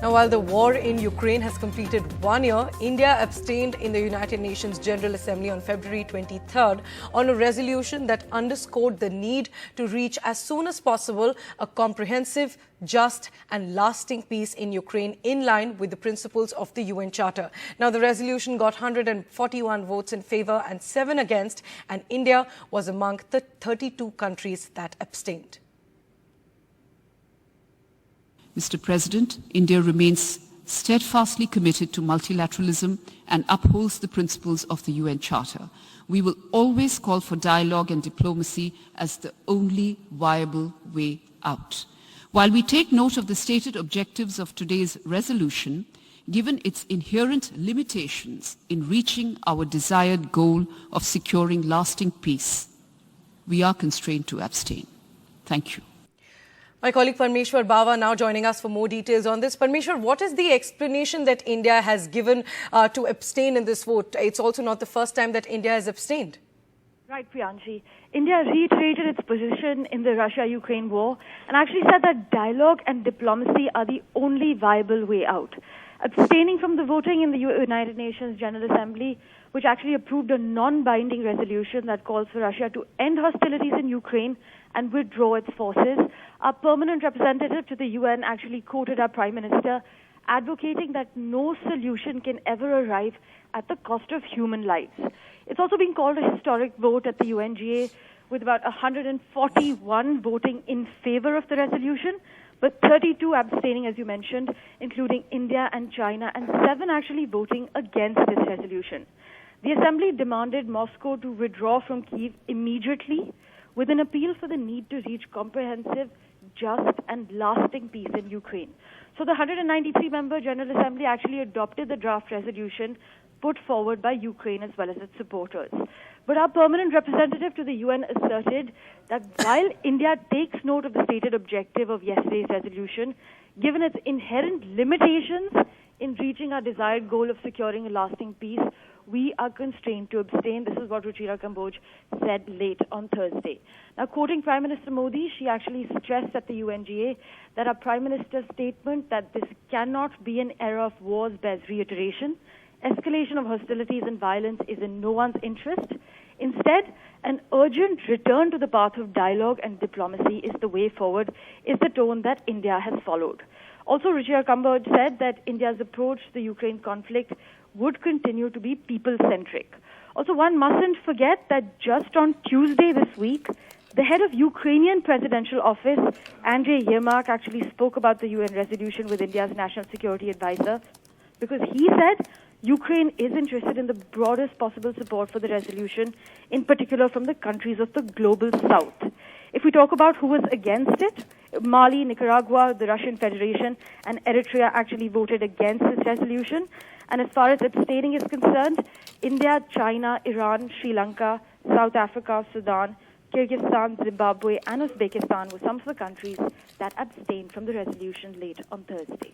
Now, while the war in Ukraine has completed 1 year, India abstained in the United Nations General Assembly on February 23rd on a resolution that underscored the need to reach as soon as possible a comprehensive, just and lasting peace in Ukraine in line with the principles of the UN Charter. Now, the resolution got 141 votes in favour and 7 against, and India was among the 32 countries that abstained. Mr. President, India remains steadfastly committed to multilateralism and upholds the principles of the UN Charter. We will always call for dialogue and diplomacy as the only viable way out. While we take note of the stated objectives of today's resolution, given its inherent limitations in reaching our desired goal of securing lasting peace, we are constrained to abstain. Thank you. My colleague Parmeshwar Bawa now joining us for more details on this. Parmeshwar, what is the explanation that India has given to abstain in this vote? It's also not the first time that India has abstained. Right, Priyanshi. India reiterated its position in the Russia-Ukraine war and actually said that dialogue and diplomacy are the only viable way out. Abstaining from the voting in the United Nations General Assembly, which actually approved a non-binding resolution that calls for Russia to end hostilities in Ukraine and withdraw its forces, our permanent representative to the UN actually quoted our Prime Minister advocating that no solution can ever arrive at the cost of human lives. It's also been called a historic vote at the UNGA, with about 141 voting in favor of the resolution, but 32 abstaining, as you mentioned, including India and China, and 7 actually voting against this resolution. The Assembly demanded Moscow to withdraw from Kyiv immediately, with an appeal for the need to reach comprehensive, just and lasting peace in Ukraine. So the 193-member General Assembly actually adopted the draft resolution put forward by Ukraine as well as its supporters. But our permanent representative to the UN asserted that while India takes note of the stated objective of yesterday's resolution, given its inherent limitations in reaching our desired goal of securing a lasting peace, we are constrained to abstain. This is what Ruchira Kamboj said late on Thursday. Now, quoting Prime Minister Modi, she actually stressed at the UNGA that our Prime Minister's statement that this cannot be an era of wars bears reiteration. Escalation of hostilities and violence is in no one's interest. Instead, an urgent return to the path of dialogue and diplomacy is the way forward, is the tone that India has followed. Also, Ruchira Kamboj said that India's approach to the Ukraine conflict would continue to be people-centric. Also, one mustn't forget that just on Tuesday this week, the head of Ukrainian presidential office, Andrei Yermak, actually spoke about the UN resolution with India's national security advisor, because he said Ukraine is interested in the broadest possible support for the resolution, in particular from the countries of the global south. If we talk about who was against it, Mali, Nicaragua, the Russian Federation, and Eritrea actually voted against this resolution. And as far as abstaining is concerned, India, China, Iran, Sri Lanka, South Africa, Sudan, Kyrgyzstan, Zimbabwe, and Uzbekistan were some of the countries that abstained from the resolution late on Thursday.